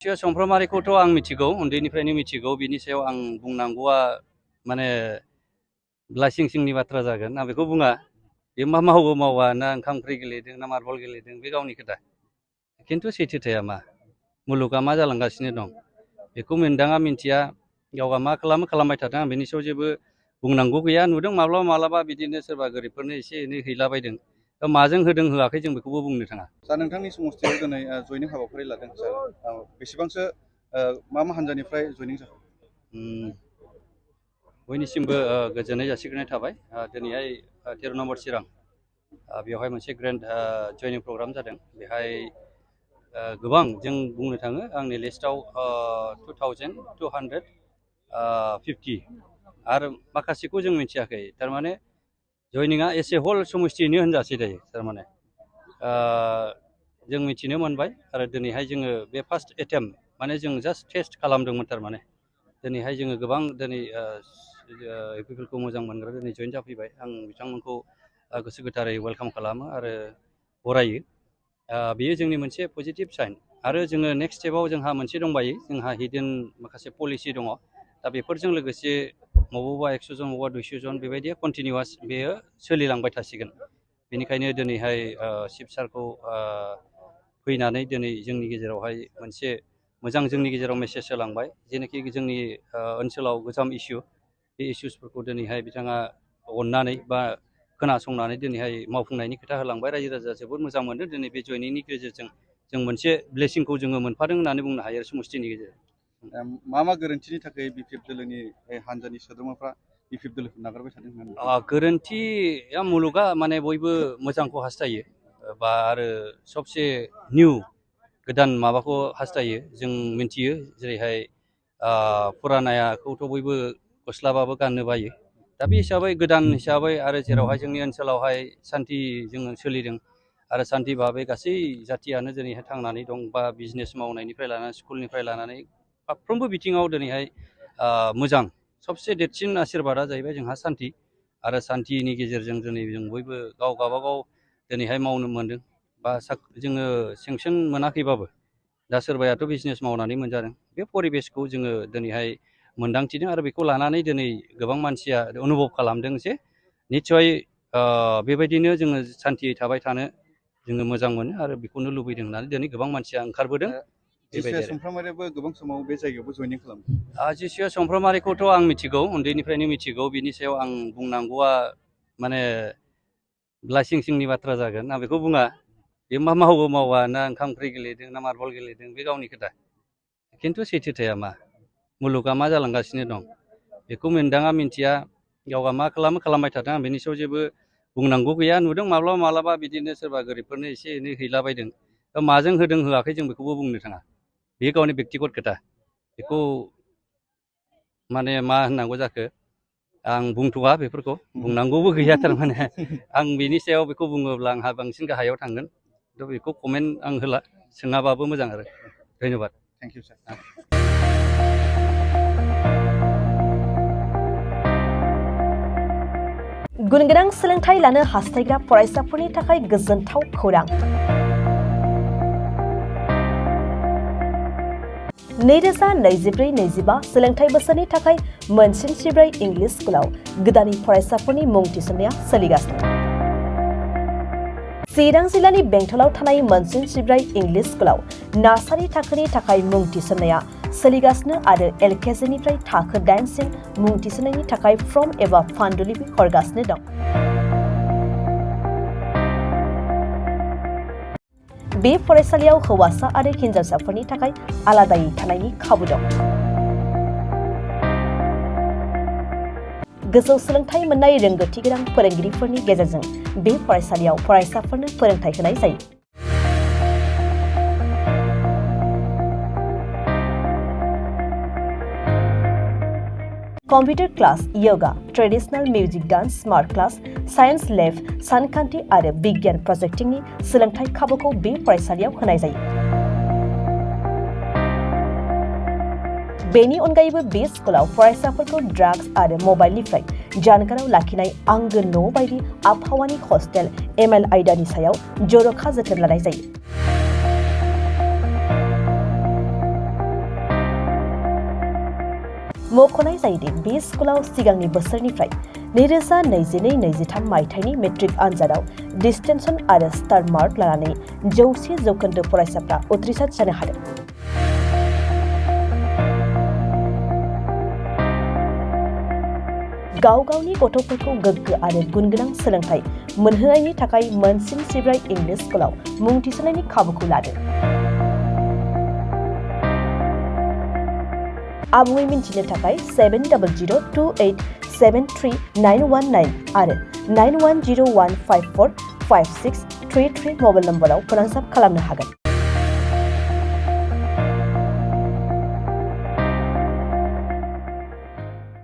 समफ्रामारिखौथ' आं मिथिगौ, उन्दैनिफ्रायनो मिथिगौ। बिनि सायाव आं बुंनांगौआ माने लाइसिंसिंनि बाथ्रा जागोन। आं बेखौ बुङा। बे मा मावो मावा, ना ओंखाम ओंख्रि गेलेदों ना मार्बल गेलेदों, बे गावनि खोथा। खिन्थु सैथोथाया मा, मुलुगा मा जालांगासिनो दं बेखौ मोनदाङा मिन्थिया, गावहा मा खालामो खालामबाय थादों। आं बेनि सायाव जेबो बुंनांगौ गैया। नुदों माब्लाबा माब्लाबा बिदिनो सोरबा गोरिबफोरनो एसे एनै हैलाबायदों। माजों होदों होआखै जों बेखौबो बुंनो थाङा। सार, नोंथांनि समस्थियाव दिनै जयनिं हाबाफारि लादों सार, बेसेबांसो मा हान्जानिफ्राय जयनिं जाखो? बयनिसिमबो गोजोननाय जासिग्रोनाय थाबाय। दिनैहाय 13 नम्बर चिरां बेवहाय मोनसे ग्रेन्ड जयनिं प्रग्राम जादों। बेहाय गोबां जों बुंनो थाङो, आंनि लिस्टआव 2250 आरो माखासेखौ जों मिथियाखै। थारमाने जयनिंआ एसे हल समस्थियैनो होनजासै दायो। थारमाने जों मिथिनो मोनबाय आरो दिनैहाय जोङो बे फार्स्ट एटेम्प्ट, माने जों जास्ट टेस्ट खालामदोंमोन। थारमाने दिनैहाय जोङो गोबां दिनै इउपिपिएलखौ मोजां मोनग्रा दिनै जइन जाफैबाय। आं बिथांमोनखौ गोसो गोथारै वेलकाम खालामो आरो बरायो। बेयो जोंनि मोनसे पजिटिभ साइन। आरो जोङो नेक्स्ट स्टेपाव जोंहा मोनसे दंबायो, जोंहा हिडेन माखासे पलिसि दङ। दा बेफोरजों लोगोसे बबावबा 100 जन, बबावबा 200 जन, बेबायदिया कन्टिनिउवास बेयो सोलिलांबाय थासिगोन। बेनिखायनो दिनैहाय चिफ सारखौ फैनानै दिनै जोंनि गेजेरावहाय मोनसे मोजां जोंनि गेजेराव मेसेज होलांबाय, जेनाखि जोंनि ओनसोलाव गोजाम इसु, बे इसुसफोरखौ दिनैहाय बिथाङा अननानै बा खोनासंनानै दिनैहाय मावफुंनायनि खोथा होलांबाय। रायजो राजाया जोबोद मोजां मोनदों। दिनै बे जयनिंनि गेजेरजों जों मोनसे ब्लेसिंखौ जोङो मोनफादों होननानै बुंनो हायो समष्टिनि गेजेरजों। मा गोरोन्थिनि थाखाय बिपिएफ दोलोनि हान्जानि सोद्रोमाफ्रा बिपिएफ दोलोखौ नागारबाय थादों होननानै? गोरोन्थिया मुलुगा माने बयबो मोजांखौ हास्थायो, बा आरो सबसे निउ गोदान माबाखौ हास्थायो। जों मिन्थियो जेरैहाय फुरानायाखौथ' बयबो गस्लाबाबो गाननो बायो। दा बे हिसाबै गोदान हिसाबै आरो जेरावहाय जोंनि ओनसोलावहाय सान्थि जोङो सोलिदों आरो सान्थि भाबै गासै जाथियानो दिनैहाय थांनानै दं, बा बिजनेस मावनायनिफ्राय लानानै स्कुलनिफ्राय लानानै फारफ्रोमबो बिथिङाव दिनैहाय मोजां। सबसे देरसिन आशिर्बादा जाहैबाय जोंहा सान्थि, आरो सान्थिनि गेजेरजों दिनै जों बयबो गाव गावबागाव दिनैहाय मावनो मोनदों। बा जोङो सेंसन मोनाखैबाबो दा सोरबायाथ' बिजनेस मावनानै मोनजादों। बे परिबेसखौ जोङो दिनैहाय मोन्दांथिदों आरो बेखौ लानानै दिनै गोबां मानसिया अनुभब खालामदों जे निस्सय बेबायदिनो जोङो सान्थियै थाबाय थानो जोङो मोजां मोनो आरो बेखौनो लुबैदों होननानै दिनै गोबां मानसिया ओंखारबोदों। जिसुआ समफ्रामारियाबो गोबां समाव बे जायगायावबो जयनिं खालामदों। जिसुआ समफ्रामारिखौथ' आं मिथिगौ, उन्दैनिफ्रायनो मिथिगौ। बिनि सायाव आं बुंनांगौआ माने लाइसिंसिंनि बाथ्रा जागोन। आं बेखौ बुङा। बे मा मावो मावा, ना ओंखाम ओंख्रि गेलेदों ना मार्बल गेलेदों, बे गावनि खोथा। खिन्थु सैथोथाया मा, मुलुगा मा जालांगासिनो दं बेखौ मोनदाङा मिन्थिया, गावहा मा खालामो खालामबाय थादों। आं बेनि सायाव जेबो बुंनांगौ गैया। नुदों माब्लाबा माब्लाबा बिदिनो सोरबा गोरिबफोरनो एसे एनै हैलाबायदों। माजों होदों होआखै जों बेखौबो बुंनो थाङा। बे गावनि बेक्तिगत खोथा। बेखौ माने मा होननांगौ जाखो, आं बुंथ'वा, बेफोरखौ बुंनांगौबो गैया। थारमाने आं बेनि सायाव बेखौ बुङोब्ला आंहा बांसिन गाहायाव थांगोन। थ' बेखौ कमेन्ट आं होला, सोङाबाबो मोजां आरो। धन्यबाद। थेंक इउ सार। गुन गोनां सोलोंथाइ लानो हास्थायग्रा फरायसाफोरनि थाखाय गोजोनथाव खौरां। 2024-25 सोलोंथाइ बोसोरनि थाखाय मोनसिनसिब्रै इंलिश स्कुलाव गोदानै फरायसाफोरनि मुं थिसननाया सोलिगासिनो। चिरां जिल्लानि बेंटलाव थानाय मोनसिनसिब्रै इंलिश स्कुलाव नार्सारि थाखोनि थाखाय मुं थिसननाया सोलिगासिनो आरो एलकेजिनिफ्राय थाखो 8 सिम मुं थिसननायनि थाखाय फर्म एबा फान्डुलिपि हरगासिनो दं। बे फरायसालियाव हौवासा आरो हिनजावसाफोरनि थाखाय आलादायै थानायनि खाबु दं। गोजौ सोलोंथाइ मोननाय रोंगौथि गोनां फोरोंगिरिफोरनि गेजेरजों बे फरायसालियाव फरायसाफोरनो फोरोंथाय होनाय जायो। Computer class, yoga, traditional music dance, smart class, science lab, सानखान्थि आरो बिगियान प्रजेक्टिंनि सोलोंथाइ खाबुखौ बे फरायसालियाव होनाय जायो। बेनि अनगायैबो बे स्कुलाव फरायसाफोरखौ ड्राग्स आरो मबाइलनिफ्राय जानगाराव लाखिनाय आंगो न' बायदि आबहावानि हस्टेल ML आयदानि सायाव जर'खा जोथोन लानाय जायो। मख'नाय जायोदि बे स्कुलाव सिगांनि बोसोरनिफ्राय 2022-23 मायथाइनि मेट्रिक आनजादाव डिस्टिंशन आरो स्टार मार्क लानानै 100% फरायसाफ्रा उथ्रिसार जानो हादों। गाव गावनि गथ'फोरखौ गोग्गो आरो गुनगोनां सोलोंथाइ मोनहोनायनि थाखाय मोनसिन सिब्राइ इंलिश स्कुलाव मुं थिसननायनि खाबुखौ लादों। आबुङै मिन्थिनो थाखाय 7002873919 आरो 9101545633 मबाइल नम्बराव फोनांजाब खालामनो हागोन।